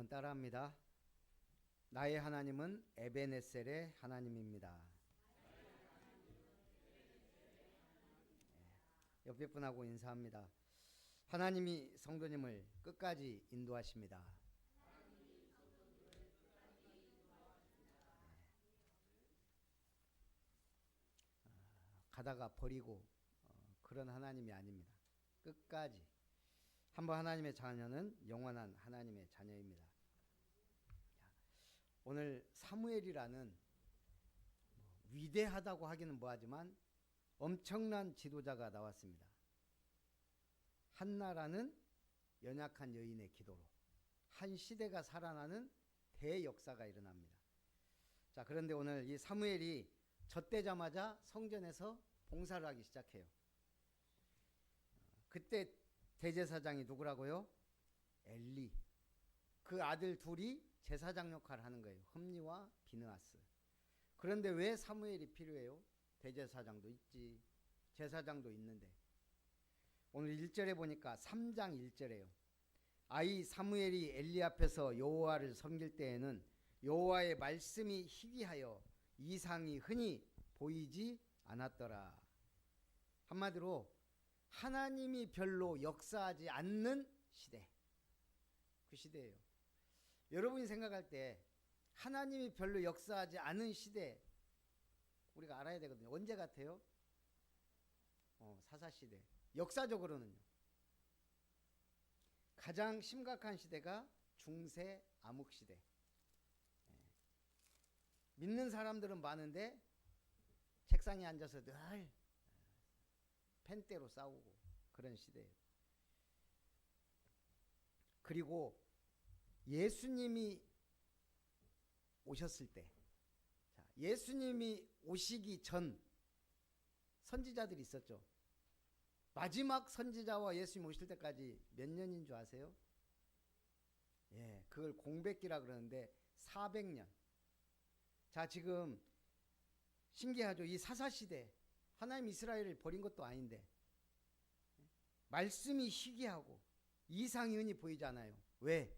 한번 따라합니다. 나의 하나님은 에베네셀의 하나님입니다. 옆에 분하고 인사합니다. 하나님이 성도님을 끝까지 인도하십니다. 가다가 버리고 그런 하나님이 아닙니다. 끝까지. 한번 하나님의 자녀는 영원한 하나님의 자녀입니다. 오늘 사무엘이라는 위대하다고 하기는 뭐하지만 엄청난 지도자가 나왔습니다. 한나라는 연약한 여인의 기도로 한 시대가 살아나는 대역사가 일어납니다. 자, 그런데 오늘 이 사무엘이 젖되자마자 성전에서 봉사를 하기 시작해요. 그때 대제사장이 누구라고요? 엘리. 그 아들 둘이 제사장 역할을 하는 거예요. 흠니와 비느하스. 그런데 왜 사무엘이 필요해요? 대제사장도 있지, 제사장도 있는데. 오늘 1절에 보니까 3장 1절에요. 아이 사무엘이 엘리 앞에서 여호와를 섬길 때에는 여호와의 말씀이 희귀하여 이상이 흔히 보이지 않았더라. 한마디로 하나님이 별로 역사하지 않는 시대. 그 시대예요. 여러분이 생각할 때 하나님이 별로 역사하지 않은 시대, 우리가 알아야 되거든요. 언제 같아요? 사사시대. 역사적으로는요. 가장 심각한 시대가 중세 암흑시대. 믿는 사람들은 많은데 책상에 앉아서 늘 펜대로 싸우고 그런 시대예요. 그리고 예수님이 오셨을 때, 예수님이 오시기 전 선지자들이 있었죠. 마지막 선지자와 예수님 오실 때까지 몇 년인 줄 아세요? 예, 그걸 공백기라 그러는데 400년. 자, 지금 신기하죠. 이 사사시대, 하나님 이스라엘을 버린 것도 아닌데 말씀이 희귀하고 이상이 흔히 보이지 않아요. 왜?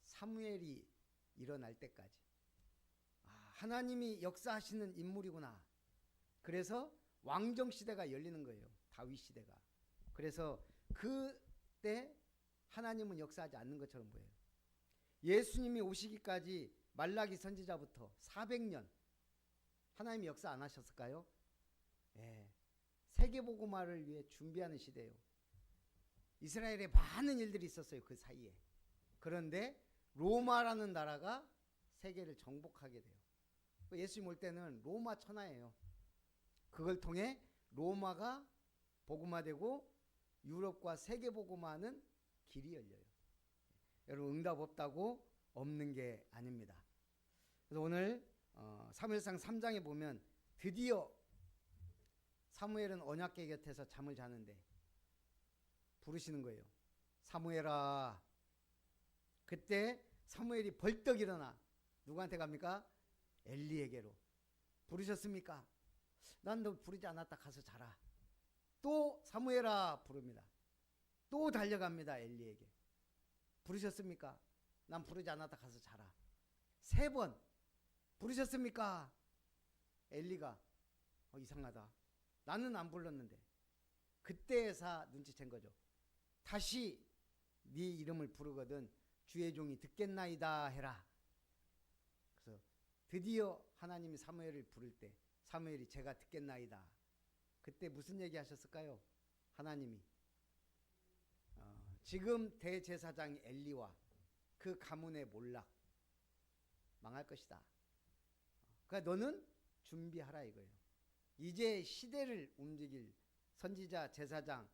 사무엘이 일어날 때까지. 하나님이 역사하시는 인물이구나. 그래서 왕정시대가 열리는 거예요. 다윗 시대가. 그래서 그때 하나님은 역사하지 않는 것처럼 보여요. 예수님이 오시기까지 말라기 선지자부터 400년 하나님이 역사 안 하셨을까요? 예. 세계복음화를 위해 준비하는 시대예요. 이스라엘에 많은 일들이 있었어요. 그 사이에. 그런데 로마라는 나라가 세계를 정복하게 돼요. 예수님 올 때는 로마 천하예요. 그걸 통해 로마가 복음화되고 유럽과 세계 복음화하는 길이 열려요. 여러분, 응답 없다고 없는 게 아닙니다. 그래서 오늘 사무엘상 3장에 보면 드디어 사무엘은 언약궤 곁에서 잠을 자는데 부르시는 거예요. 사무엘아. 그때 사무엘이 벌떡 일어나 누구한테 갑니까? 엘리에게로. 부르셨습니까? 난 너 부르지 않았다. 가서 자라. 또 사무엘아 부릅니다. 또 달려갑니다. 엘리에게. 부르셨습니까? 난 부르지 않았다. 가서 자라. 3번. 부르셨습니까? 엘리가 이상하다. 나는 안 불렀는데. 그때에서 눈치챈 거죠. 다시 네 이름을 부르거든 주의 종이 듣겠나이다 해라. 그래서 드디어 하나님이 사무엘을 부를 때 사무엘이 제가 듣겠나이다. 그때 무슨 얘기 하셨을까요? 하나님이 지금 대제사장 엘리와 그 가문의 몰락 망할 것이다. 그러니까 너는 준비하라 이거예요. 이제 시대를 움직일 선지자 제사장으로서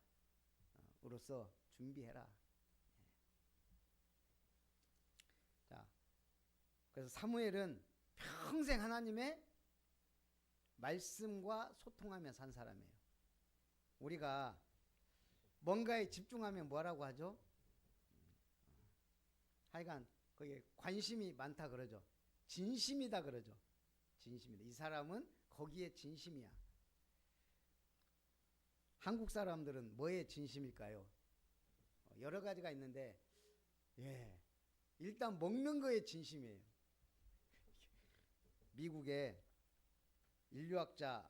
준비해라. 자, 그래서 사무엘은 평생 하나님의 말씀과 소통하며 산 사람이에요. 우리가 뭔가에 집중하면 뭐라고 하죠? 하여간 거기에 관심이 많다 그러죠. 진심이다 그러죠. 진심이다. 이 사람은 거기에 진심이야. 한국 사람들은 뭐에 진심일까요? 여러 가지가 있는데 일단 먹는 거에 진심이에요. 미국의 인류학자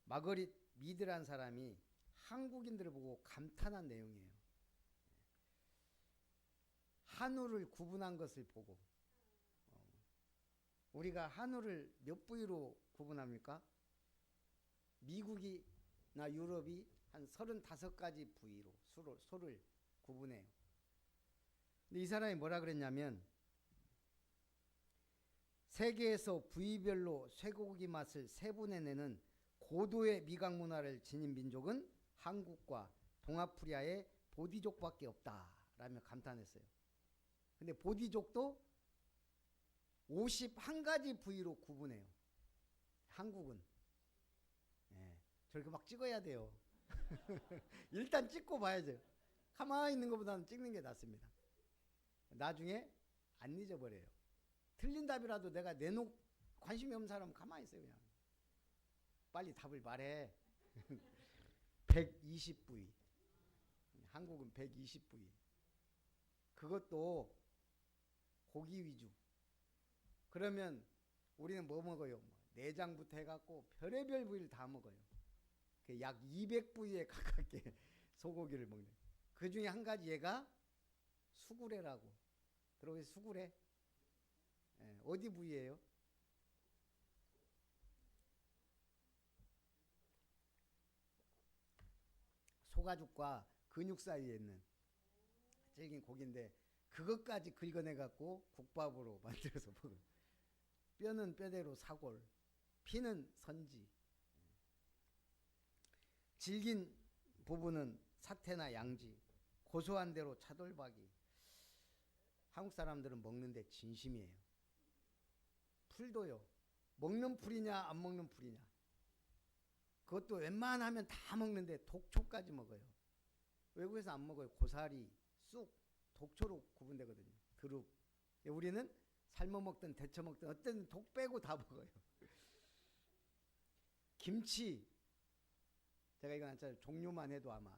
마거릿 미드란 사람이 한국인들을 보고 감탄한 내용이에요. 한우를 구분한 것을 보고 우리가 한우를 몇 부위로 구분합니까? 미국이나 유럽이 한 35가지 부위로 소를 구분해요. 근데 이 사람이 뭐라 그랬냐면 세계에서 부위별로 쇠고기 맛을 세분해내는 고도의 미각 문화를 지닌 민족은 한국과 동아프리아의 보디족밖에 없다라며 감탄했어요. 근데 보디족도 51가지 부위로 구분해요. 한국은. 저렇게 막 찍어야 돼요. 일단 찍고 봐야죠. 가만히 있는 것보다는 찍는 게 낫습니다. 나중에 안 잊어버려요. 틀린 답이라도 내가 관심이 없는 사람은 가만히 있어요. 그냥. 빨리 답을 말해. 120부위. 한국은 120부위. 그것도 고기 위주. 그러면 우리는 뭐 먹어요? 내장부터 해갖고 별의별 부위를 다 먹어요. 약 200부위에 가깝게 소고기를 먹는. 그 중에 한 가지 얘가 수구레라고. 들어보세요. 수구레. 어디 부위예요? 소가죽과 근육 사이에 있는 질긴 고기인데 그것까지 긁어내갖고 국밥으로 만들어서 먹어요. 뼈는 뼈대로 사골, 피는 선지. 질긴 부분은 사태나 양지, 고소한 대로 차돌박이. 한국 사람들은 먹는데 진심이에요. 풀도요. 먹는 풀이냐 안 먹는 풀이냐. 그것도 웬만하면 다 먹는데 독초까지 먹어요. 외국에서 안 먹어요. 고사리, 쑥, 독초로 구분되거든요. 드릅. 우리는 삶아 먹든 데쳐 먹든 어떤 독 빼고 다 먹어요. 김치. 제가 이거 한참 종류만 해도 아마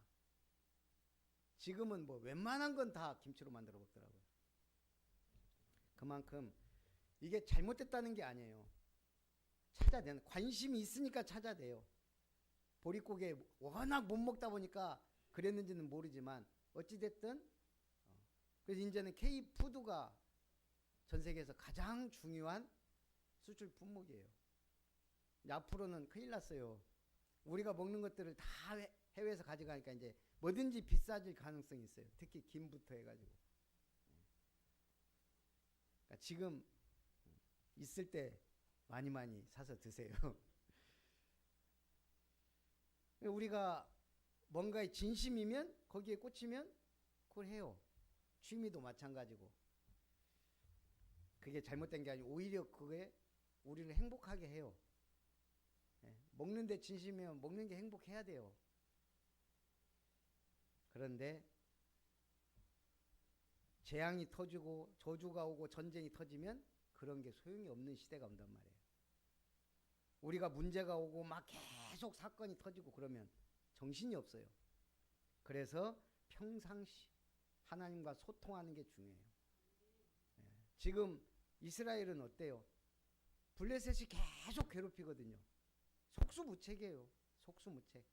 지금은 뭐 웬만한 건 다 김치로 만들어 먹더라고요. 그만큼 이게 잘못됐다는 게 아니에요. 찾아내는 관심이 있으니까 찾아내요. 보릿고개 워낙 못 먹다 보니까 그랬는지는 모르지만 어찌됐든 그래서 이제는 K푸드가 전 세계에서 가장 중요한 수출 품목이에요. 앞으로는 큰일 났어요. 우리가 먹는 것들을 다 해외에서 가져가니까 이제 뭐든지 비싸질 가능성이 있어요. 특히 김부터 해가지고. 그러니까 지금 있을 때 많이 사서 드세요. 우리가 뭔가에 진심이면 거기에 꽂히면 그걸 해요. 취미도 마찬가지고. 그게 잘못된 게 아니고 오히려 그게 우리를 행복하게 해요. 먹는데 진심이면 먹는 게 행복해야 돼요. 그런데 재앙이 터지고 저주가 오고 전쟁이 터지면 그런 게 소용이 없는 시대가 온단 말이에요. 우리가 문제가 오고 막 계속 사건이 터지고 그러면 정신이 없어요. 그래서 평상시 하나님과 소통하는 게 중요해요. 지금 이스라엘은 어때요? 블레셋이 계속 괴롭히거든요. 속수무책이에요. 속수무책.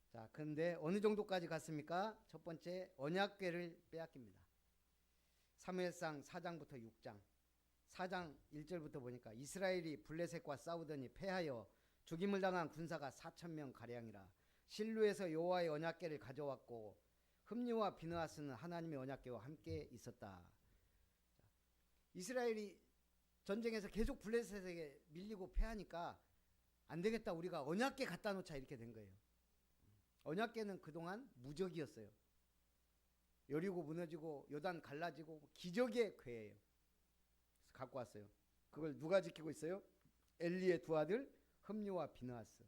자, 근데 어느 정도까지 갔습니까? 첫 번째, 언약궤를 빼앗깁니다. 사무엘상 4장부터 6장. 4장 1절부터 보니까 이스라엘이 블레셋과 싸우더니 패하여 죽임을 당한 군사가 4,000명 가량이라. 실루에서 여호와의 언약궤를 가져왔고 흠니와 비느하스는 하나님의 언약궤와 함께 있었다. 이스라엘이 전쟁에서 계속 블레셋에게 밀리고 패하니까 안 되겠다. 우리가 언약궤 갖다 놓자 이렇게 된 거예요. 언약궤는 그동안 무적이었어요. 여리고 무너지고 요단 갈라지고 기적의 궤예요. 그래서 갖고 왔어요. 그걸 누가 지키고 있어요? 엘리의 두 아들 흠니와 비느하스.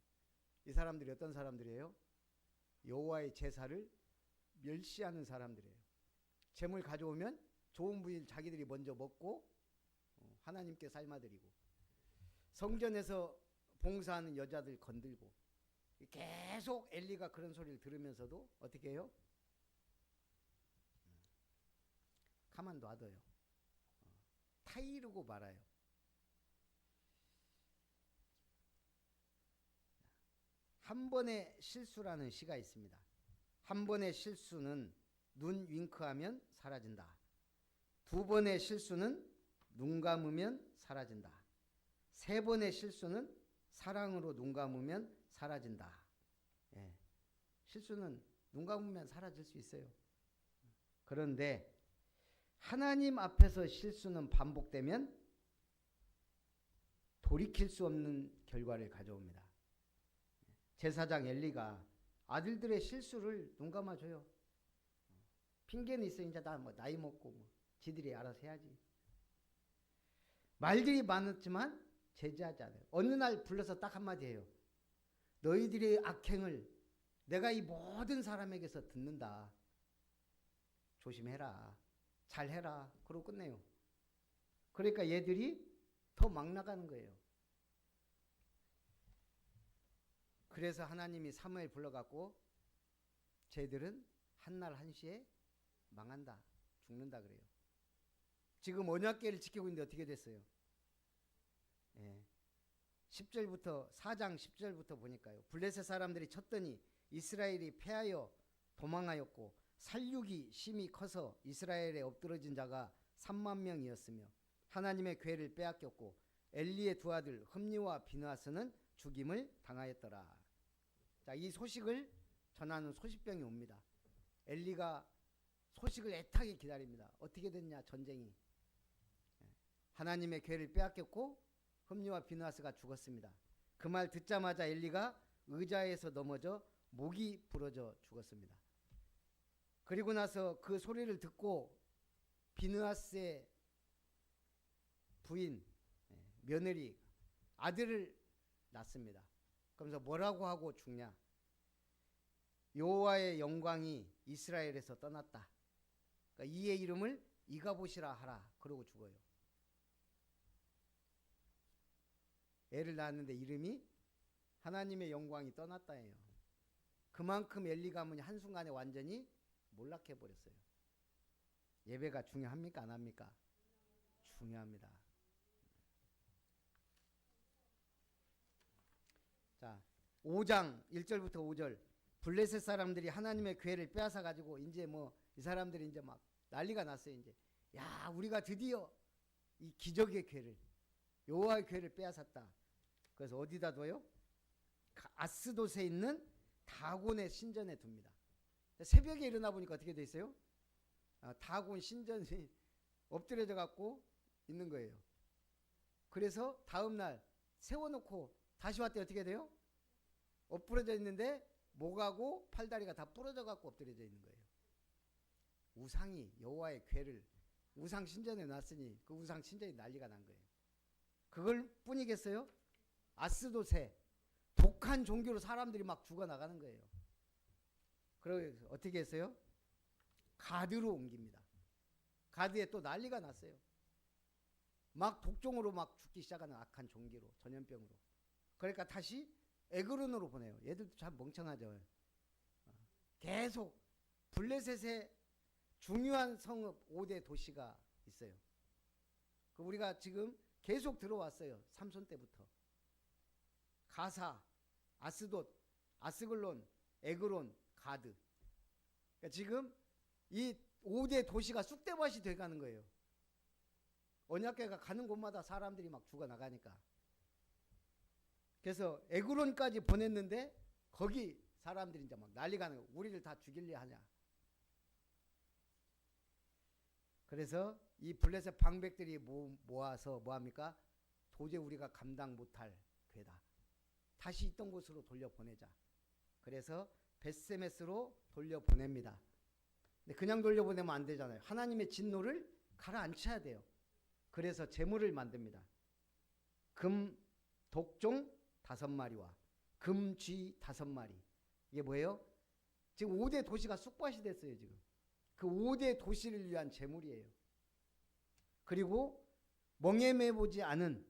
이 사람들이 어떤 사람들이에요? 여호와의 제사를 멸시하는 사람들이에요. 재물 가져오면 좋은 부위를 자기들이 먼저 먹고 하나님께 삶아드리고 성전에서 봉사하는 여자들 건들고 계속 엘리가 그런 소리를 들으면서도 어떻게 해요? 가만 놔둬요. 타이르고 말아요. 한 번의 실수라는 시가 있습니다. 한 번의 실수는 눈 윙크하면 사라진다. 두 번의 실수는 눈 감으면 사라진다. 세 번의 실수는 사랑으로 눈 감으면 사라진다. 예. 실수는 눈 감으면 사라질 수 있어요. 그런데 하나님 앞에서 실수는 반복되면 돌이킬 수 없는 결과를 가져옵니다. 제사장 엘리가 아들들의 실수를 눈 감아줘요. 핑계는 있어. 이제 나 뭐 나이 먹고 뭐 지들이 알아서 해야지. 말들이 많았지만 제지하지 않아요. 어느 날 불러서 딱 한마디 해요. 너희들의 악행을 내가 이 모든 사람에게서 듣는다. 조심해라. 잘해라. 그러고 끝내요. 그러니까 얘들이 더 막 나가는 거예요. 그래서 하나님이 사무엘 불러갖고 쟤들은 한날 한시에 망한다. 죽는다 그래요. 지금 언약궤를 지키고 있는데 어떻게 됐어요? 예. 10절부터 4장 10절부터 보니까요. 블레셋 사람들이 쳤더니 이스라엘이 패하여 도망하였고 살육이 심히 커서 이스라엘에 엎드러진 자가 3만 명이었으며 하나님의 궤를 빼앗겼고 엘리의 두 아들 흠니와 비느하스는 죽임을 당하였더라. 자, 이 소식을 전하는 소식병이 옵니다. 엘리가 소식을 애타게 기다립니다. 어떻게 됐냐 전쟁이. 하나님의 궤를 빼앗겼고 흠니와 비느하스가 죽었습니다. 그 말 듣자마자 엘리가 의자에서 넘어져 목이 부러져 죽었습니다. 그리고 나서 그 소리를 듣고 비느하스의 부인 며느리 아들을 낳습니다. 그러면서 뭐라고 하고 죽냐? 여호와의 영광이 이스라엘에서 떠났다. 그러니까 이의 이름을 이가봇이라 하라. 그러고 죽어요. 애를 낳았는데 이름이 하나님의 영광이 떠났다예요. 그만큼 엘리 가문이 한순간에 완전히 몰락해 버렸어요. 예배가 중요합니까? 안 합니까? 중요합니다. 자, 5장 1절부터 5절. 블레셋 사람들이 하나님의 궤를 빼앗아 가지고 이제 뭐 이 사람들이 이제 막 난리가 났어요. 이제 야, 우리가 드디어 이 기적의 궤를 여호와의 궤를 빼앗았다. 그래서 어디다 둬요? 아스돗에 있는 다곤의 신전에 둡니다. 새벽에 일어나 보니까 어떻게 돼 있어요? 다곤 신전이 엎드려져 갖고 있는 거예요. 그래서 다음 날 세워놓고 다시 왔더니 어떻게 돼요? 엎드려져 있는데 목하고 팔다리가 다 부러져 갖고 엎드려져 있는 거예요. 우상이 여호와의 궤를 우상 신전에 놨으니 그 우상 신전이 난리가 난 거예요. 그걸 뿐이겠어요? 아스돗에 독한 종교로 사람들이 막 죽어나가는 거예요. 그래서 어떻게 했어요? 가드로 옮깁니다. 가드에 또 난리가 났어요. 막 독종으로 막 죽기 시작하는 악한 종교로, 전염병으로. 그러니까 다시 에그론으로 보내요. 얘들도 참 멍청하죠. 계속 블레셋의 중요한 성읍 5대 도시가 있어요. 우리가 지금 계속 들어왔어요. 삼손 때부터. 가사, 아스돗, 아스글론, 에그론, 가드. 그러니까 지금 이 5대 도시가 쑥대밭이 돼가는 거예요. 언약궤가 가는 곳마다 사람들이 막 죽어나가니까. 그래서 에그론까지 보냈는데 거기 사람들이 이제 막 난리가 나는 거예요. 우리를 다 죽일래 하냐. 그래서 이 블레셋 방백들이 모아서 뭐합니까? 도저히 우리가 감당 못할 궤다. 다시 있던 곳으로 돌려보내자. 그래서 벳세메스로 돌려보냅니다. 근데 그냥 돌려보내면 안 되잖아요. 하나님의 진노를 가라앉혀야 돼요. 그래서 제물을 만듭니다. 금 독종 5마리와 금쥐 5마리. 이게 뭐예요? 지금 5대 도시가 쑥밭이 됐어요. 지금 그 5대 도시를 위한 제물이에요. 그리고 멍에매보지 않은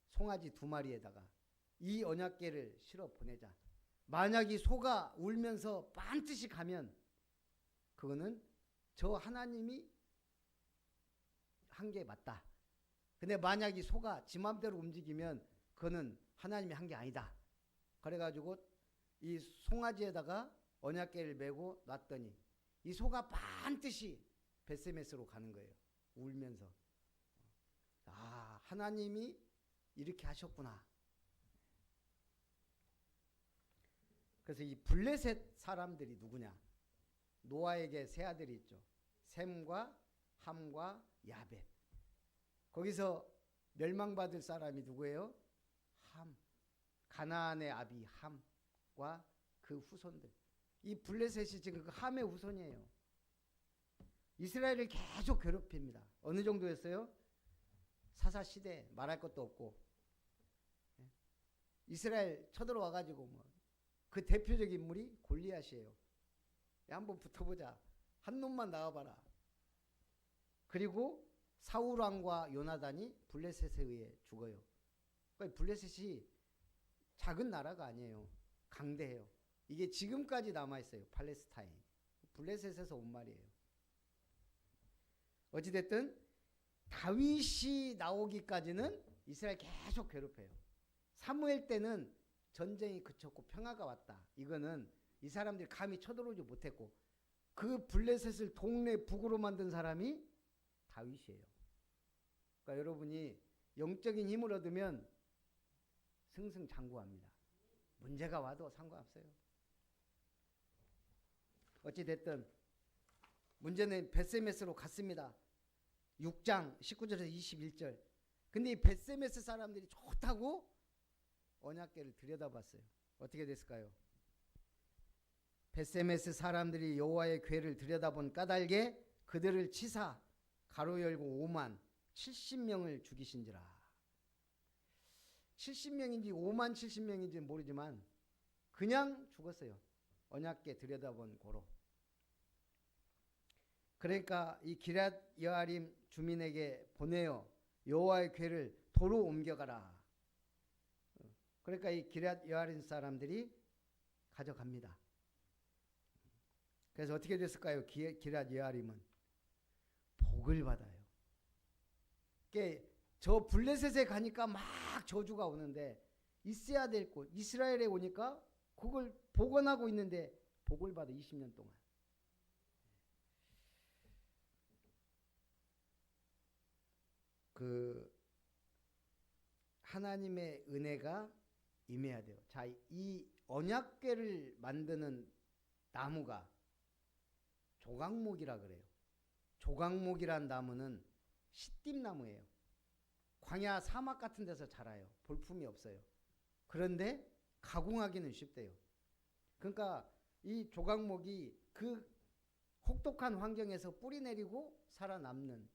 송아지 2마리에다가 이 언약궤를 실어 보내자. 만약 이 소가 울면서 반드시 가면 그거는 저 하나님이 한 게 맞다. 근데 만약 이 소가 지 맘대로 움직이면 그거는 하나님이 한 게 아니다. 그래가지고 이 송아지에다가 언약궤를 메고 놨더니 이 소가 반드시 벳세메스로 가는 거예요. 울면서. 아, 하나님이 이렇게 하셨구나. 그래서 이 블레셋 사람들이 누구냐? 노아에게 세 아들이 있죠. 셈과 함과 야벳. 거기서 멸망받을 사람이 누구예요? 함. 가나안의 아비 함과 그 후손들. 이 블레셋이 지금 그 함의 후손이에요. 이스라엘을 계속 괴롭힙니다. 어느 정도였어요? 사사시대 말할 것도 없고. 이스라엘 쳐들어와가지고 뭐 그 대표적인 인물이 골리앗이에요. 한번 붙어보자. 한 놈만 나와봐라. 그리고 사울 왕과 요나단이 블레셋에 의해 죽어요. 그러니까 블레셋이 작은 나라가 아니에요. 강대해요. 이게 지금까지 남아있어요. 팔레스타인. 블레셋에서 온 말이에요. 어찌됐든 다윗이 나오기까지는 이스라엘 계속 괴롭혀요. 사무엘 때는 전쟁이 그쳤고 평화가 왔다. 이거는 이 사람들이 감히 쳐들어오지 못했고 그 블레셋을 동네 북으로 만든 사람이 다윗이에요. 그러니까 여러분이 영적인 힘을 얻으면 승승장구합니다. 문제가 와도 상관없어요. 어찌됐든 문제는 벳세메스로 갔습니다. 6장 19절에서 21절. 근데 이 벳세메스 사람들이 좋다고 언약궤를 들여다봤어요. 어떻게 됐을까요? 벳세메스 사람들이 여호와의 궤를 들여다본 까닭에 그들을 치사 가로 열고 5만 70명을 죽이신지라. 70명인지 5만 70명인지 모르지만 그냥 죽었어요. 언약궤 들여다본 고로. 그러니까 이 기럇 여아림 주민에게 보내어 여호와의 궤를 도로 옮겨가라. 그러니까 이 기럇 여아림 사람들이 가져갑니다. 그래서 어떻게 됐을까요? 기럇 여아림은 복을 받아요. 저 블레셋에 가니까 막 저주가 오는데 있어야 될 곳 이스라엘에 오니까 그걸 복원하고 있는데 복을 받아 20년 동안. 그 하나님의 은혜가 임해야 돼요. 자, 이 언약궤를 만드는 나무가 조각목이라 그래요. 조각목이란 나무는 시띠나무예요. 광야 사막 같은 데서 자라요. 볼품이 없어요. 그런데 가공하기는 쉽대요. 그러니까 이 조각목이 그 혹독한 환경에서 뿌리 내리고 살아남는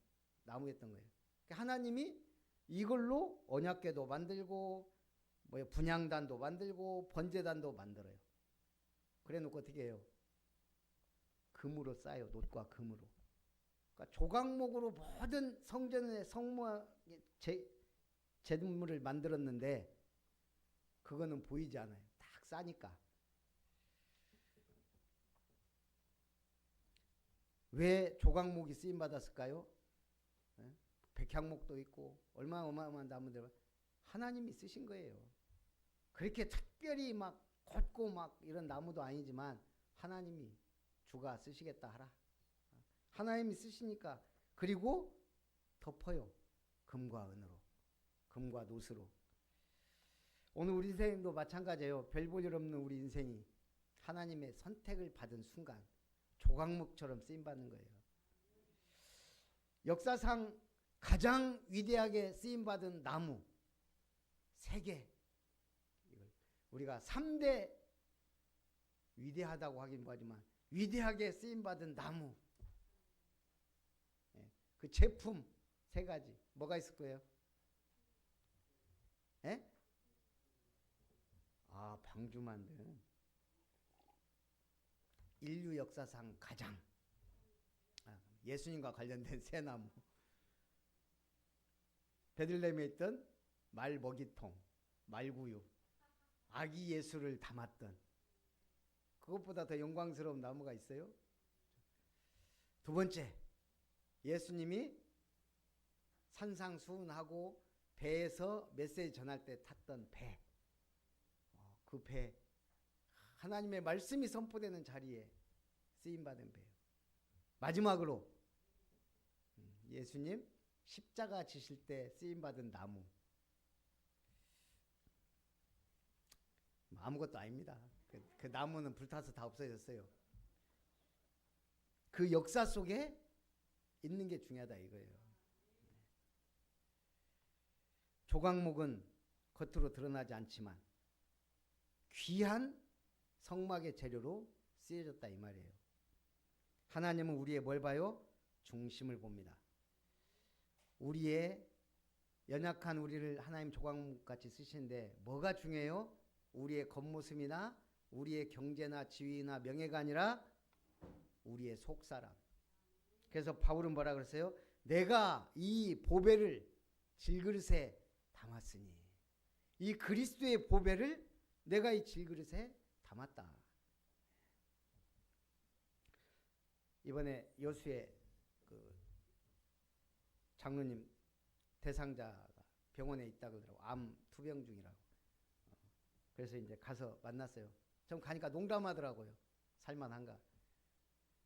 나무였던 거예요. 하나님이 이걸로 언약궤도 만들고 분향단도 만들고 번제단도 만들어요. 그래 놓고 어떻게 해요? 금으로 쌓아요. 놋과 금으로. 그러니까 조각목으로 모든 성전의 제물을 만들었는데 그거는 보이지 않아요. 딱 싸니까. 왜 조각목이 쓰임 받았을까요? 백향목도 있고 얼마나 어마어마한 나무들 하나님이 쓰신 거예요. 그렇게 특별히 막 곧고 막 이런 나무도 아니지만 하나님이 주가 쓰시겠다 하라. 하나님이 쓰시니까. 그리고 덮어요. 금과 은으로. 금과 놋으로. 오늘 우리 인생도 마찬가지예요. 별 볼 일 없는 우리 인생이 하나님의 선택을 받은 순간 조각목처럼 쓰임받는 거예요. 역사상 가장 위대하게 쓰임받은 나무 3개. 우리가 3대 위대하다고 하긴 뭐하지만 위대하게 쓰임받은 나무. 그 제품 3가지. 뭐가 있을 거예요? 에? 아, 방주 만든 인류 역사상 가장 예수님과 관련된 새 나무. 베들레헴에 있던 말 먹이통, 말구유, 아기 예수를 담았던 그것보다 더 영광스러운 나무가 있어요? 두 번째, 예수님이 산상수훈하고 배에서 메시지 전할 때 탔던 배. 그 배, 하나님의 말씀이 선포되는 자리에 쓰임받은 배요. 마지막으로 예수님 십자가 지실 때 쓰임받은 나무. 아무것도 아닙니다. 그 나무는 불타서 다 없어졌어요. 그 역사 속에 있는 게 중요하다 이거예요. 조각목은 겉으로 드러나지 않지만 귀한 성막의 재료로 쓰여졌다 이 말이에요. 하나님은 우리의 뭘 봐요? 중심을 봅니다. 우리의 연약한 우리를 하나님 조각목같이 쓰시는데 뭐가 중요해요? 우리의 겉모습이나 우리의 경제나 지위나 명예가 아니라 우리의 속사람. 그래서 바울은 뭐라 그랬어요? 내가 이 보배를 질그릇에 담았으니, 이 그리스도의 보배를 내가 이 질그릇에 담았다. 이번에 여수에 그 장로님 대상자가 병원에 있다 그러더라고. 암 투병 중이라고. 그래서 이제 가서 만났어요. 좀 가니까 농담하더라고요. 살만한가?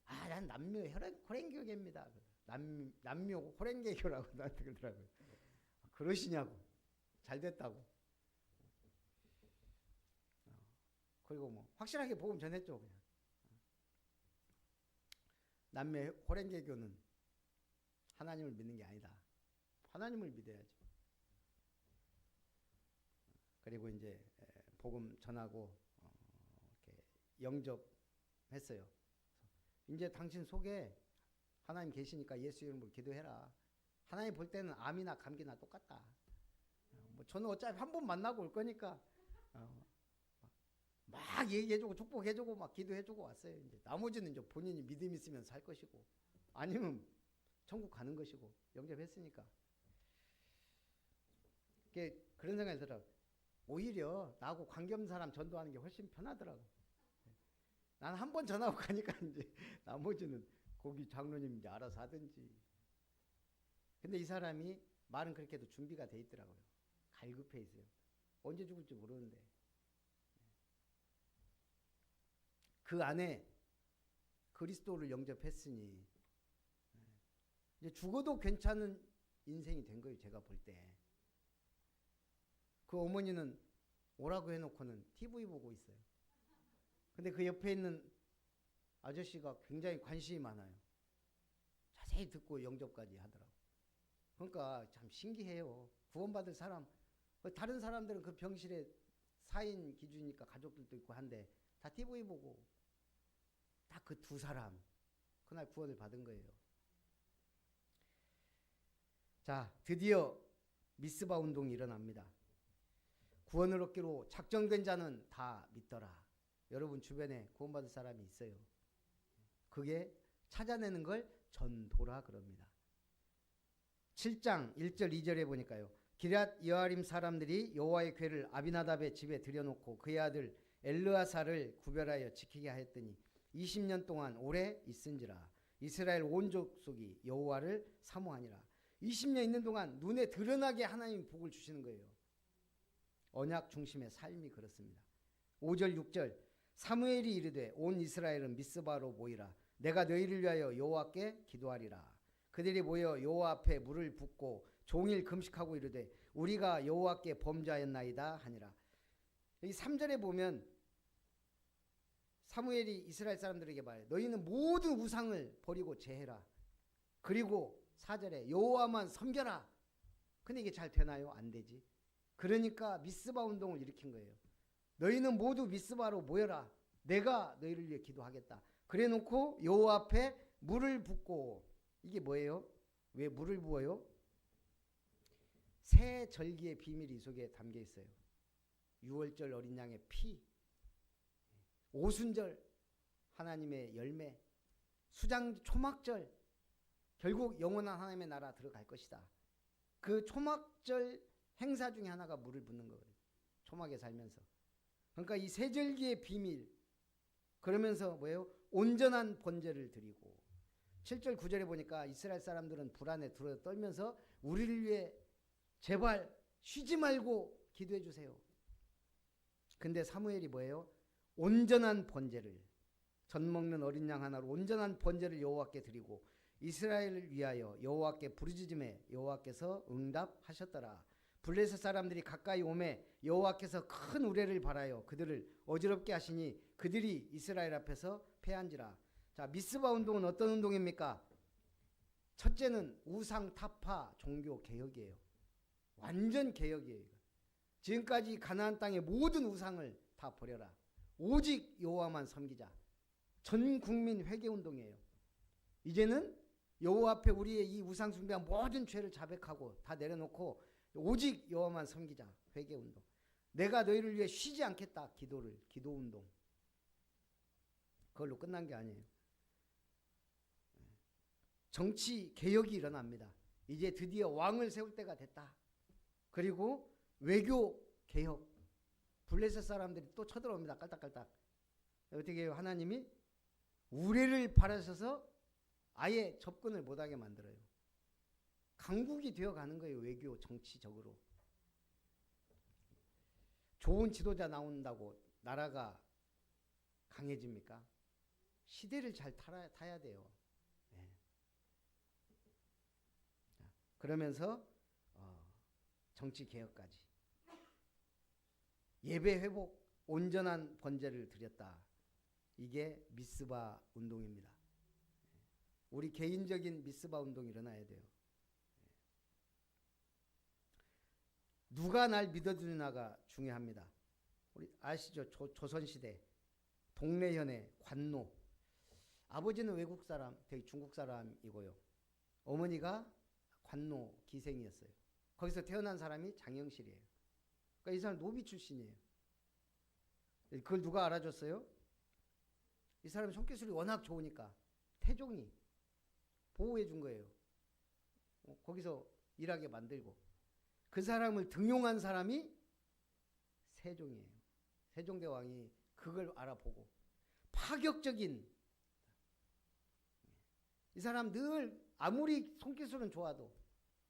아, 난 남묘 호랭교계입니다. 남묘 호랭개교라고 나한테 그러더라고요. 그러시냐고. 잘 됐다고. 그리고 뭐 확실하게 복음 전했죠. 그냥. 남묘 호랭개교는 하나님을 믿는 게 아니다. 하나님을 믿어야죠. 그리고 이제 복음 전하고 이렇게 영접했어요. 이제 당신 속에 하나님 계시니까 예수 이름으로 기도해라. 하나님 볼 때는 암이나 감기나 똑같다. 뭐 저는 어차피 한 번 만나고 올 거니까 막 얘기해주고 축복해주고 막 기도해주고 왔어요. 이제 나머지는 이제 본인이 믿음 있으면 살 것이고 아니면 천국 가는 것이고 영접했으니까. 그런 생각이 들어요. 오히려 나하고 관계없는 사람 전도하는 게 훨씬 편하더라고. 나는 한 번 전하고 가니까 이제 나머지는 거기 장로님 이제 알아서 하든지. 근데 이 사람이 말은 그렇게 해도 준비가 돼 있더라고요. 갈급해 있어요. 언제 죽을지 모르는데. 그 안에 그리스도를 영접했으니 이제 죽어도 괜찮은 인생이 된 거예요. 제가 볼 때. 그 어머니는 오라고 해놓고는 TV 보고 있어요. 근데 그 옆에 있는 아저씨가 굉장히 관심이 많아요. 자세히 듣고 영접까지 하더라고. 그러니까 참 신기해요. 구원받을 사람, 다른 사람들은 그 병실에 4인 기준이니까 가족들도 있고 한데 다 TV 보고 딱 그 두 사람 그날 구원을 받은 거예요. 자, 드디어 미스바 운동이 일어납니다. 구원을 얻기로 작정된 자는 다 믿더라. 여러분 주변에 구원받을 사람이 있어요. 그게 찾아내는 걸 전도라 그럽니다. 7장 1절 2절에 보니까요. 기럇 여아림 사람들이 여호와의 궤를 아비나답의 집에 들여놓고 그의 아들 엘르아사를 구별하여 지키게 하였더니 20년 동안 오래 있은지라. 이스라엘 온 족속이 여호와를 사모하니라. 20년 있는 동안 눈에 드러나게 하나님 복을 주시는 거예요. 언약 중심의 삶이 그렇습니다. 5절 6절 사무엘이 이르되 온 이스라엘은 미스바로 모이라. 내가 너희를 위하여 여호와께 기도하리라. 그들이 모여 여호와 앞에 물을 붓고 종일 금식하고 이르되 우리가 여호와께 범죄하였나이다 하니라. 여기 3절에 보면 사무엘이 이스라엘 사람들에게 말해 너희는 모든 우상을 버리고 제해라. 그리고 4절에 여호와만 섬겨라. 근데 이게 잘 되나요? 안 되지. 그러니까 미스바 운동을 일으킨 거예요. 너희는 모두 미스바로 모여라. 내가 너희를 위해 기도하겠다. 그래 놓고 여호와 앞에 물을 붓고. 이게 뭐예요? 왜 물을 부어요? 새 절기의 비밀이 이 속에 담겨 있어요. 6월절 어린 양의 피, 오순절 하나님의 열매, 수장 초막절 결국 영원한 하나님의 나라 들어갈 것이다. 그 초막절 행사 중에 하나가 물을 붓는 거예요. 초막에 살면서. 그러니까 이 새 절기의 비밀, 그러면서 뭐예요? 온전한 번제를 드리고 7절 9절에 보니까 이스라엘 사람들은 불안에 떨면서 우리를 위해 제발 쉬지 말고 기도해 주세요. 근데 사무엘이 뭐예요? 온전한 번제를, 젖 먹는 어린 양 하나로 온전한 번제를 여호와께 드리고 이스라엘을 위하여 여호와께 부르짖음에 여호와께서 응답하셨더라. 블레셋 사람들이 가까이 오매 여호와께서 큰 우레를 발하여 그들을 어지럽게 하시니 그들이 이스라엘 앞에서 패한지라. 자, 미스바 운동은 어떤 운동입니까? 첫째는 우상 타파 종교 개혁이에요. 완전 개혁이에요. 지금까지 가나안 땅의 모든 우상을 다 버려라. 오직 여호와만 섬기자. 전 국민 회개 운동이에요. 이제는 여호와 앞에 우리의 이 우상 숭배한 모든 죄를 자백하고 다 내려놓고 오직 여호와만 섬기자. 회개 운동. 내가 너희를 위해 쉬지 않겠다. 기도 운동. 그걸로 끝난 게 아니에요. 정치 개혁이 일어납니다. 이제 드디어 왕을 세울 때가 됐다. 그리고 외교 개혁. 블레셋 사람들이 또 쳐들어옵니다. 깔딱깔딱. 어떻게 해요? 하나님이 우레를 바라셔서 아예 접근을 못하게 만들어요. 강국이 되어가는 거예요. 외교 정치적으로. 좋은 지도자 나온다고 나라가 강해집니까? 시대를 잘 타야 돼요. 네. 그러면서 정치 개혁까지. 예배 회복, 온전한 번제를 드렸다. 이게 미스바 운동입니다. 우리 개인적인 미스바 운동이 일어나야 돼요. 누가 날 믿어주느냐가 중요합니다. 우리 아시죠? 조선시대 동래현의 관노. 아버지는 외국 사람, 되게 중국 사람이고요. 어머니가 관노 기생이었어요. 거기서 태어난 사람이 장영실이에요. 그러니까 이 사람 노비 출신이에요. 그걸 누가 알아줬어요? 이 사람이 손기술이 워낙 좋으니까 태종이 보호해 준 거예요. 거기서 일하게 만들고. 그 사람을 등용한 사람이 세종이에요. 세종대왕이 그걸 알아보고 파격적인, 이 사람 늘 아무리 손기술은 좋아도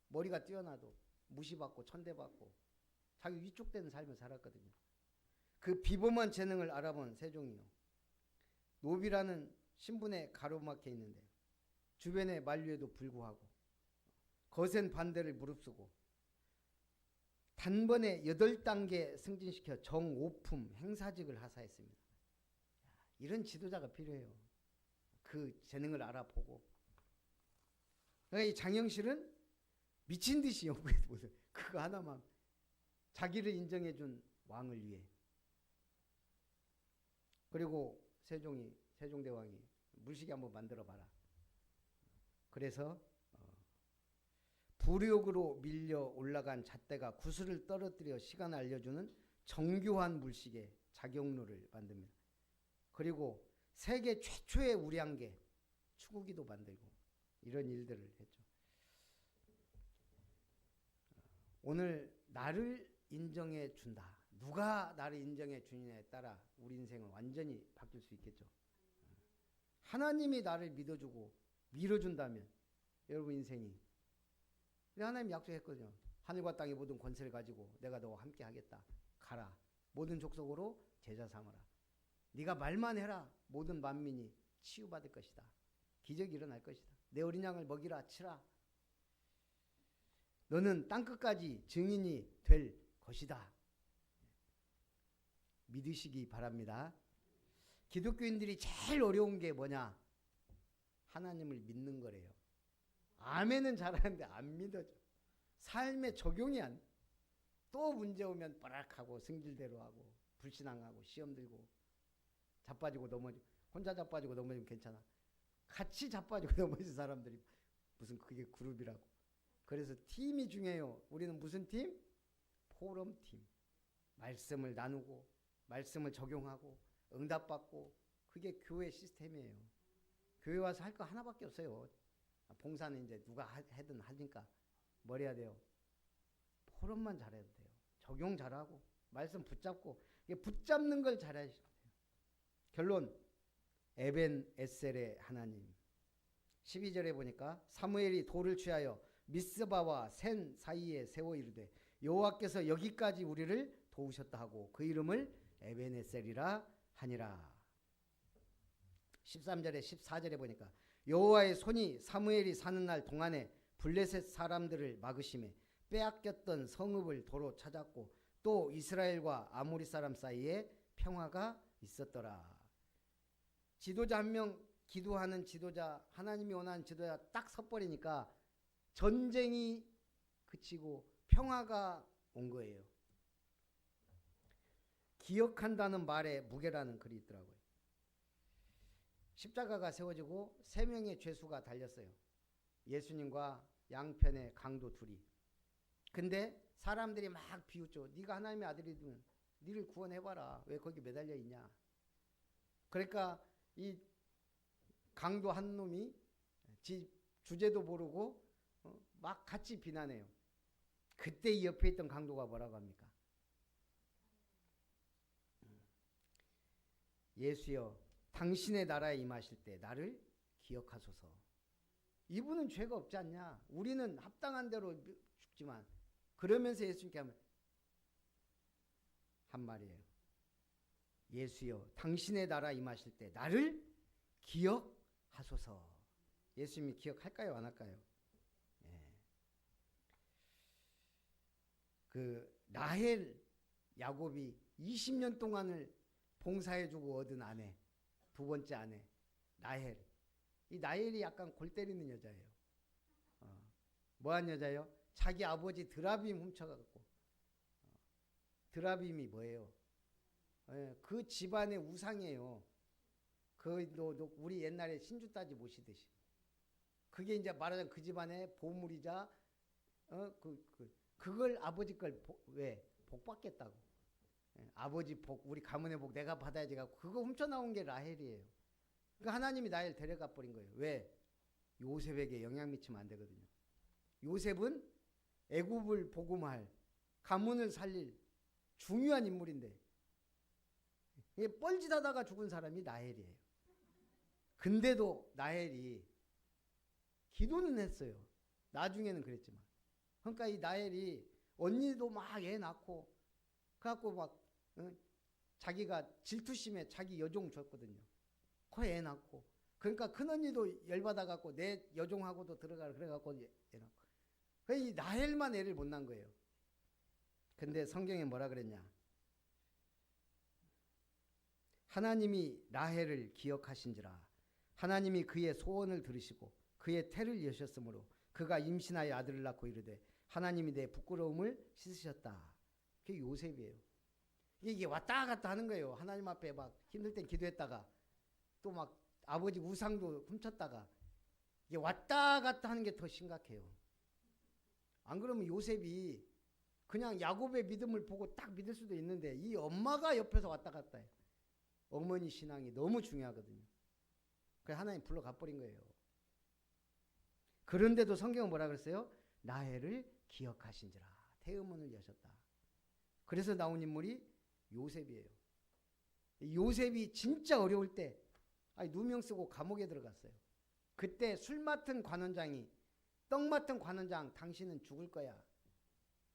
머리가 뛰어나도 무시받고 천대받고 자기 위축되는 삶을 살았거든요. 그 비범한 재능을 알아본 세종이요. 노비라는 신분에 가로막혀 있는데 주변의 만류에도 불구하고 거센 반대를 무릅쓰고 단번에 8단계 승진시켜 정오품 행사직을 하사했습니다. 이런 지도자가 필요해요. 그 재능을 알아보고. 그러니까 이 장영실은 미친 듯이 연구해도 못해요. 그거 하나만. 자기를 인정해준 왕을 위해. 그리고 세종대왕이 물시계 한번 만들어봐라. 그래서 부력으로 밀려 올라간 잣대가 구슬을 떨어뜨려 시간을 알려주는 정교한 물시계 자경로를 만듭니다. 그리고 세계 최초의 우량계 추구기도 만들고 이런 일들을 했죠. 오늘 나를 인정해 준다. 누가 나를 인정해 주느냐에 따라 우리 인생은 완전히 바뀔 수 있겠죠. 하나님이 나를 믿어주고 밀어준다면 여러분 인생이, 하나님 약속했거든요. 하늘과 땅의 모든 권세를 가지고 내가 너와 함께 하겠다. 가라. 모든 족속으로 제자 삼으라. 네가 말만 해라. 모든 만민이 치유받을 것이다. 기적이 일어날 것이다. 내 어린 양을 먹이라 치라. 너는 땅끝까지 증인이 될 것이다. 믿으시기 바랍니다. 기독교인들이 제일 어려운 게 뭐냐? 하나님을 믿는 거래요. 아멘은 잘하는데 안 믿어져. 삶에 적용이 안 돼. 또 문제 오면 빠락하고 승질대로 하고 불신앙하고 시험 들고 자빠지고 넘어지고. 혼자 자빠지고 넘어지면 괜찮아. 같이 자빠지고 넘어진 사람들이 무슨 그게 그룹이라고. 그래서 팀이 중요해요. 우리는 무슨 팀? 포럼팀. 말씀을 나누고 말씀을 적용하고 응답받고, 그게 교회 시스템이에요. 교회 와서 할 거 하나밖에 없어요. 봉사는 이제 누가 하든 하니까 뭘 해야 돼요? 포럼만 잘해도 돼요. 적용 잘하고 말씀 붙잡고, 이게 붙잡는 걸 잘해야 돼요. 결론, 에벤 에셀의 하나님. 12절에 보니까 사무엘이 돌을 취하여 미스바와 센 사이에 세워 이르되 여호와께서 여기까지 우리를 도우셨다 하고 그 이름을 에벤 에셀이라 하니라. 13절에 14절에 보니까 여호와의 손이 사무엘이 사는 날 동안에 블레셋 사람들을 막으심에 빼앗겼던 성읍을 도로 찾았고 또 이스라엘과 아모리 사람 사이에 평화가 있었더라. 지도자 한 명, 기도하는 지도자, 하나님이 원하는 지도자 딱 섰버리니까 전쟁이 그치고 평화가 온 거예요. 기억한다는 말에 무게라는 글이 있더라고요. 십자가가 세워지고 3명의 죄수가 달렸어요. 예수님과 양편의 강도 둘이. 근데 사람들이 막 비웃죠. 네가 하나님의 아들이면 네를 구원해봐라. 왜 거기 매달려 있냐. 그러니까 이 강도 한 놈이 주제도 모르고 막 같이 비난해요. 그때 이 옆에 있던 강도가 뭐라고 합니까? 예수여 당신의 나라에 임하실 때 나를 기억하소서. 이분은 죄가 없지 않냐. 우리는 합당한 대로 죽지만. 그러면서 예수님께 한 말이에요. 예수여 당신의 나라 임하실 때 나를 기억하소서. 예수님이 기억할까요 안 할까요? 예. 그 라헬 야곱이 20년 동안을 봉사해주고 얻은 아내, 두 번째 아내 라헬. 이 라헬이 약간 골 때리는 여자예요. 뭐한 여자예요? 자기 아버지 드라빔 훔쳐갖고. 드라빔이 뭐예요? 그 집안의 우상이에요. 우리 옛날에 신주 따지 모시듯이. 그게 이제 말하자면 그 집안의 보물이자 그걸 아버지 걸 왜 복 받겠다고. 아버지 복, 우리 가문의 복 내가 받아야지 갖고 그거 훔쳐 나온 게 라헬이에요. 그러니까 하나님이 라헬 데려가 버린 거예요. 왜? 요셉에게 영향 미치면 안 되거든요. 요셉은 애굽을 복음할, 가문을 살릴 중요한 인물인데 뻘짓하다가 죽은 사람이 라헬이에요. 근데도 라헬이 기도는 했어요. 나중에는 그랬지만. 그러니까 이 라헬이 언니도 막 애 낳고 그래갖고 막 자기가 질투심에 자기 여종 줬거든요. 그 애 낳고. 그러니까 큰언니도 열받아갖고 내 여종하고도 들어가라 그래갖고 애 낳고. 이 라헬만 애를 못 낳은 거예요. 근데 성경에 뭐라 그랬냐. 하나님이 라헬을 기억하신지라. 하나님이 그의 소원을 들으시고 그의 태를 여셨으므로 그가 임신하여 아들을 낳고 이르되 하나님이 내 부끄러움을 씻으셨다. 그게 요셉이에요. 이게 왔다 갔다 하는 거예요. 하나님 앞에 막 힘들 땐 기도했다가 또 막 아버지 우상도 훔쳤다가 이게 왔다 갔다 하는 게 더 심각해요. 안 그러면 요셉이 그냥 야곱의 믿음을 보고 딱 믿을 수도 있는데 이 엄마가 옆에서 왔다 갔다 해요. 어머니 신앙이 너무 중요하거든요. 그래서 하나님 불러가 버린 거예요. 그런데도 성경은 뭐라 그랬어요? 라헬을 기억하신지라. 태음문을 여셨다. 그래서 나온 인물이 요셉이에요. 요셉이 진짜 어려울 때 누명 쓰고 감옥에 들어갔어요. 그때 술 맡은 관원장이 떡 맡은 관원장 당신은 죽을 거야.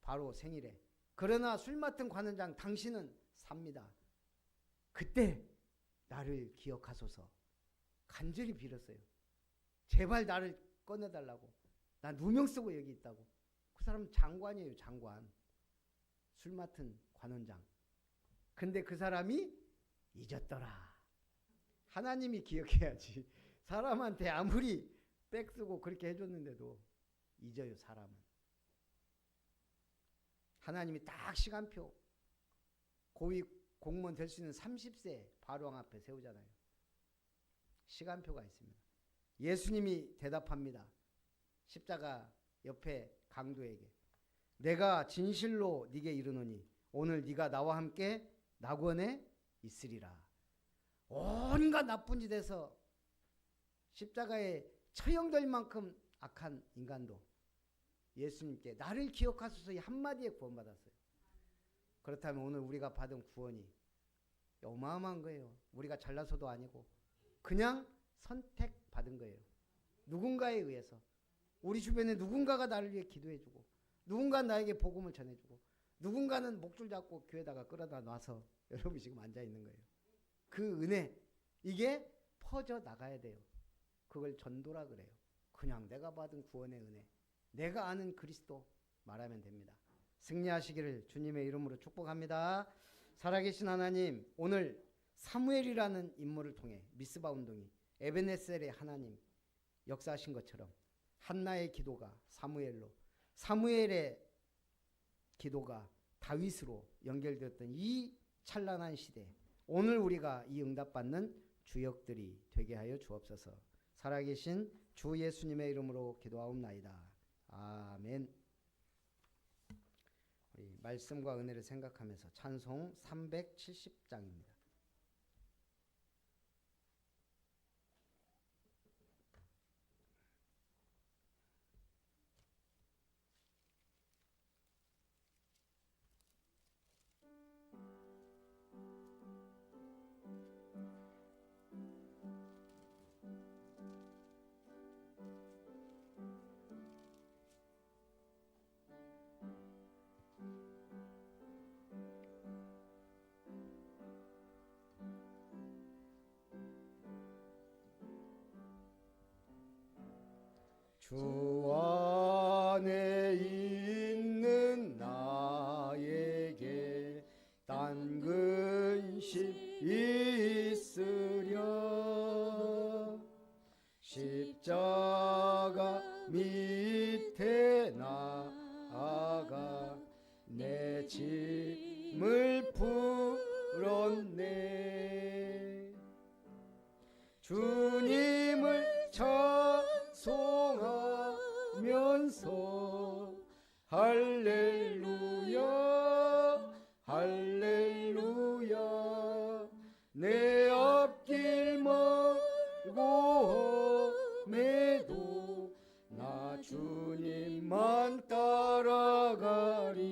바로 생일에. 그러나 술 맡은 관원장 당신은 삽니다. 그때 나를 기억하소서. 간절히 빌었어요. 제발 나를 꺼내달라고. 나 누명 쓰고 여기 있다고. 그 사람 장관이에요. 장관. 술 맡은 관원장. 근데 그 사람이 잊었더라. 하나님이 기억해야지. 사람한테 아무리 백 쓰고 그렇게 해줬는데도 잊어요. 사람은. 하나님이 딱 시간표 고위 공무원 될 수 있는 30세 바로왕 앞에 세우잖아요. 시간표가 있습니다. 예수님이 대답합니다. 십자가 옆에 강도에게 내가 진실로 네게 이르노니 오늘 네가 나와 함께 낙원에 있으리라. 온갖 나쁜 짓에서 십자가에 처형될 만큼 악한 인간도 예수님께 나를 기억하소서 이 한마디에 구원받았어요. 그렇다면 오늘 우리가 받은 구원이 어마어마한 거예요. 우리가 잘나서도 아니고 그냥 선택받은 거예요. 누군가에 의해서. 우리 주변에 누군가가 나를 위해 기도해주고, 누군가 나에게 복음을 전해주고, 누군가는 목줄 잡고 교회다가 끌어다 놔서 여러분이 지금 앉아있는 거예요. 그 은혜, 이게 퍼져 나가야 돼요. 그걸 전도라 그래요. 그냥 내가 받은 구원의 은혜, 내가 아는 그리스도 말하면 됩니다. 승리하시기를 주님의 이름으로 축복합니다. 살아계신 하나님, 오늘 사무엘이라는 인물을 통해 미스바 운동이 에베네셀의 하나님 역사하신 것처럼 한나의 기도가 사무엘로, 사무엘의 기도가 다윗으로 연결되었던 이 찬란한 시대, 오늘 우리가 이 응답받는 주역들이 되게 하여 주옵소서. 살아계신 주 예수님의 이름으로 기도하옵나이다. 아멘. 우리 말씀과 은혜를 생각하면서 찬송 370장입니다. 주 안에 있는 나에게 딴 근심 있으랴. 십자가 밑에 나아가 내 짐을 풀었네. 주님을 찬송하면서 할렐루야 할렐루야. 내 앞길 멀고 험해도 나 주님만 따라가리.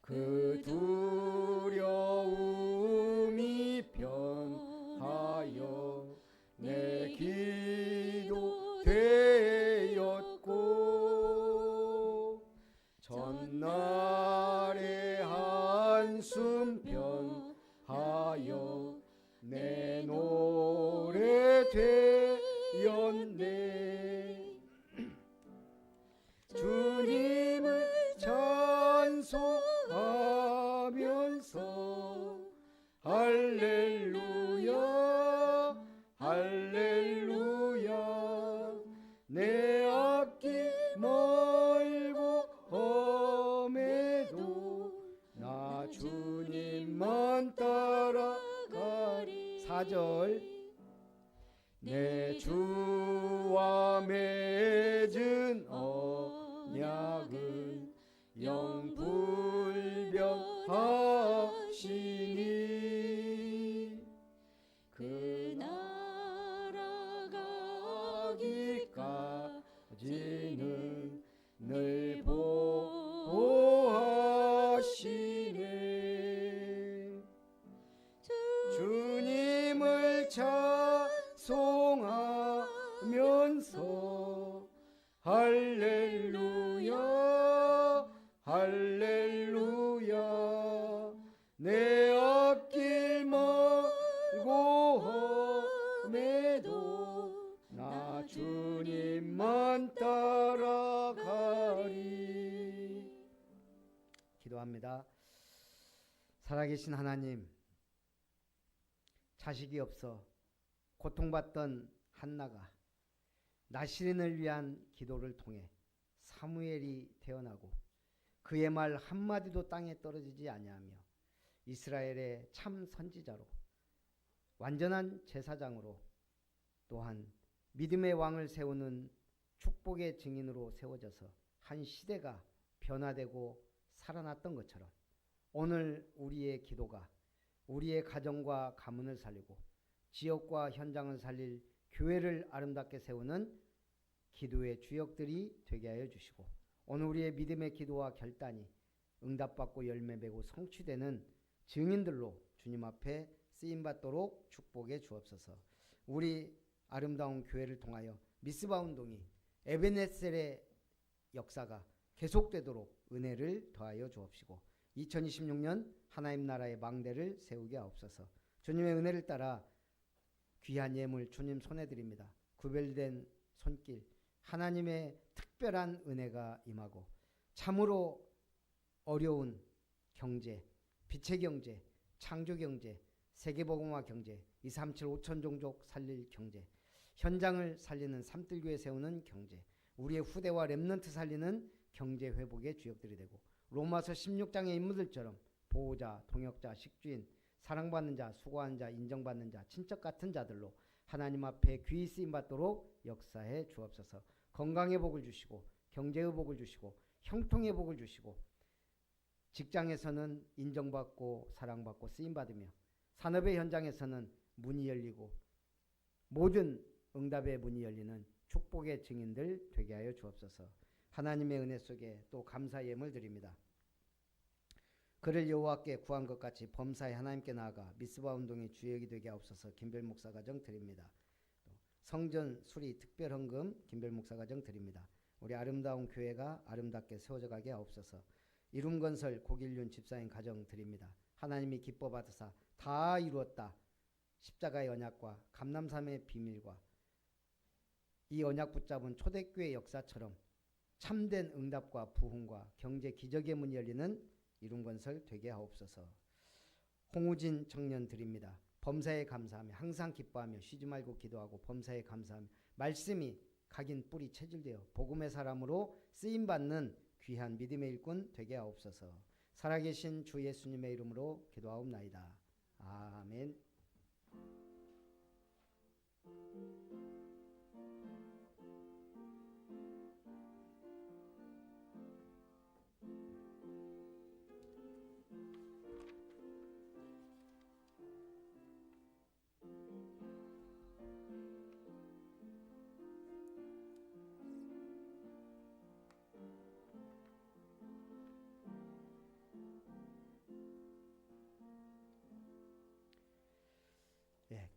그 두려움이 변하여 내 기도 되었고, 전날의 한숨 변하여 내 노래 되었네. 주님을 찬송하면서 할렐루야 할렐루야. 내 앞길 멀고 험해도 나 주님만 따라가리. 4절. 내 주와 맺은 언약은 영불변하시니 그 나라가기까지는 늘 보호하시네. 주님을 찬송하면서 할렐루야 할렐루야. 내 앞길 멀고 험해도 나 주님만 따라가리. 기도합니다. 살아계신 하나님, 자식이 없어 고통받던 한나가 나시린을 위한 기도를 통해 사무엘이 태어나고 그의 말 한마디도 땅에 떨어지지 아니하며 이스라엘의 참 선지자로, 완전한 제사장으로, 또한 믿음의 왕을 세우는 축복의 증인으로 세워져서 한 시대가 변화되고 살아났던 것처럼 오늘 우리의 기도가 우리의 가정과 가문을 살리고 지역과 현장을 살릴 교회를 아름답게 세우는 기도의 주역들이 되게 하여 주시고, 오늘 우리의 믿음의 기도와 결단이 응답받고 열매 맺고 성취되는 증인들로 주님 앞에 쓰임받도록 축복해 주옵소서. 우리 아름다운 교회를 통하여 미스바 운동이 에베네셀의 역사가 계속되도록 은혜를 더하여 주옵시고 2026년 하나님 나라의 망대를 세우게 하옵소서. 주님의 은혜를 따라 귀한 예물 주님 손에 드립니다. 구별된 손길 하나님의 특별한 은혜가 임하고 참으로 어려운 경제, 빛의 경제, 창조 경제, 세계복음화 경제, 237 5천 종족 살릴 경제, 현장을 살리는 삼뜰교회 세우는 경제, 우리의 후대와 렘넌트 살리는 경제 회복의 주역들이 되고 로마서 16장의 인물들처럼 보호자, 동역자, 식주인, 사랑받는 자, 수고하는 자, 인정받는 자, 친척 같은 자들로 하나님 앞에 귀히 쓰임받도록 역사해 주옵소서. 건강의 복을 주시고 경제의 복을 주시고 형통의 복을 주시고 직장에서는 인정받고 사랑받고 쓰임받으며 산업의 현장에서는 문이 열리고 모든 응답의 문이 열리는 축복의 증인들 되게 하여 주옵소서. 하나님의 은혜 속에 또 감사 예물 드립니다. 그를 여호와께 구한 것 같이 범사에 하나님께 나아가 미스바 운동의 주역이 되게 하옵소서. 김별 목사 가정 드립니다. 성전 수리 특별 헌금 김별 목사 가정 드립니다. 우리 아름다운 교회가 아름답게 세워져 가게 하옵소서. 이룸건설 고길륜 집사님 가정 드립니다. 하나님이 기뻐 받으사 다 이루었다. 십자가의 언약과 감람산의 비밀과 이 언약 붙잡은 초대교회 역사처럼 참된 응답과 부흥과 경제 기적의 문이 열리는 이룸건설 되게 하옵소서. 홍우진 청년 드립니다. 범사에 감사하며 항상 기뻐하며 쉬지 말고 기도하고 범사에 감사하며 말씀이 각인 뿌리 체질되어 복음의 사람으로 쓰임받는 귀한 믿음의 일꾼 되게 하옵소서. 살아계신 주 예수님의 이름으로 기도하옵나이다. 아멘.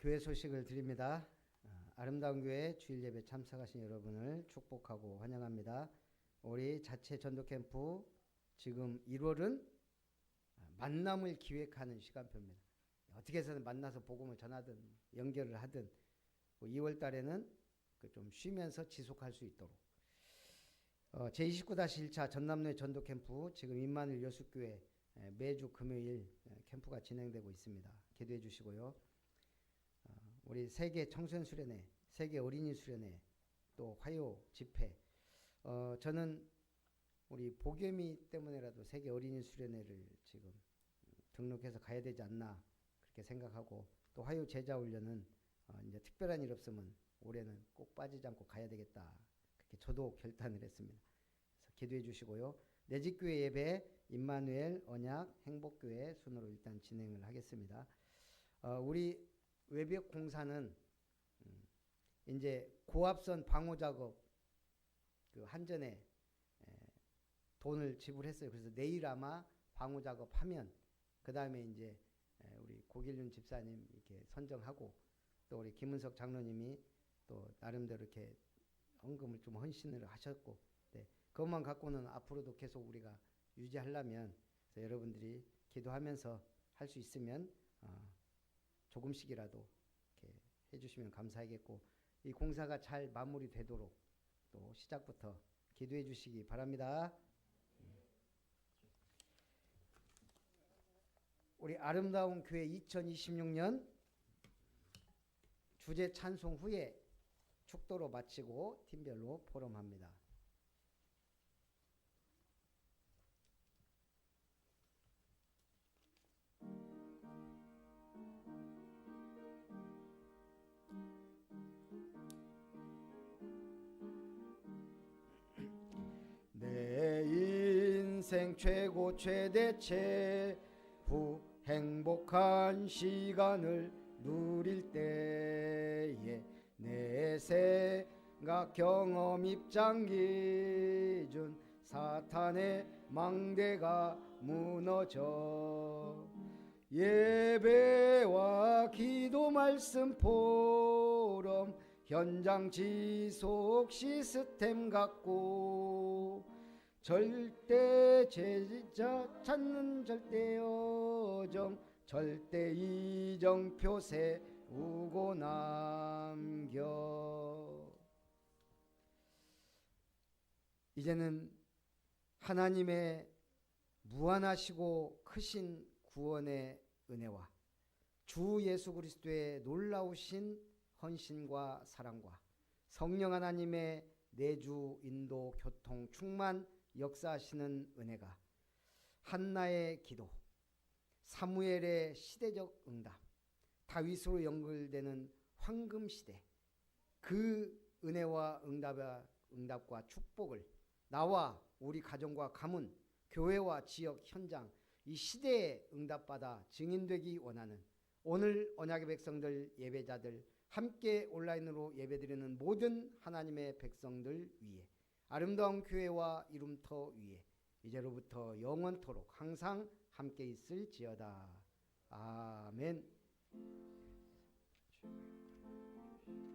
교회 소식을 드립니다. 아름다운 교회 주일 예배 참석하신 여러분을 축복하고 환영합니다. 우리 자체 전도 캠프 지금 1월은 만남을 기획하는 시간표입니다. 어떻게 해서든 만나서 복음을 전하든 연결을 하든 2월 달에는 좀 쉬면서 지속할 수 있도록 제29-1차 전남로의 전도 캠프 지금 임마누엘 여숫교회 매주 금요일 캠프가 진행되고 있습니다. 기도해 주시고요. 우리 세계 청소년 수련회, 세계 어린이 수련회, 또 화요 집회. 저는 우리 복염이 때문에라도 세계 어린이 수련회를 지금 등록해서 가야 되지 않나 그렇게 생각하고 또 화요 제자 훈련은 이제 특별한 일 없으면 올해는 꼭 빠지지 않고 가야 되겠다 그렇게 저도 결단을 했습니다. 그래서 기도해 주시고요. 내집교회 예배 임마누엘 언약 행복교회 순으로 일단 진행을 하겠습니다. 우리 외벽 공사는 이제 고압선 방호 작업 그 한전에 돈을 지불했어요. 그래서 내일 아마 방호 작업하면 그 다음에 이제 우리 고길륜 집사님 이렇게 선정하고 또 우리 김은석 장로님이 또 나름대로 이렇게 헌금을 좀 헌신을 하셨고 그것만 갖고는 앞으로도 계속 우리가 유지하려면 여러분들이 기도하면서 할 수 있으면 조금씩이라도 이렇게 해주시면 감사하겠고 이 공사가 잘 마무리되도록 또 시작부터 기도해 주시기 바랍니다. 우리 아름다운 교회 2026년 주제 찬송 후에 축도로 마치고 팀별로 포럼합니다. 인생 최고 최대 최후 행복한 시간을 누릴 때에 내 생각 경험 입장 기준 사탄의 망대가 무너져 예배와 기도 말씀 포럼 현장 지속 시스템 갖고 절대 제자 찾는 절대 여정 절대 이정표 세우고 남겨. 이제는 하나님의 무한하시고 크신 구원의 은혜와 주 예수 그리스도의 놀라우신 헌신과 사랑과 성령 하나님의 내주 인도 교통 충만 역사하시는 은혜가 한나의 기도, 사무엘의 시대적 응답, 다윗으로 연결되는 황금시대, 그 은혜와 응답과 축복을 나와 우리 가정과 가문, 교회와 지역, 현장 이 시대에 응답받아 증인되기 원하는 오늘 언약의 백성들, 예배자들, 함께 온라인으로 예배드리는 모든 하나님의 백성들 위에 아름다운 교회와 이름터 위에 이제로부터 영원토록 항상 함께 있을지어다. 아멘.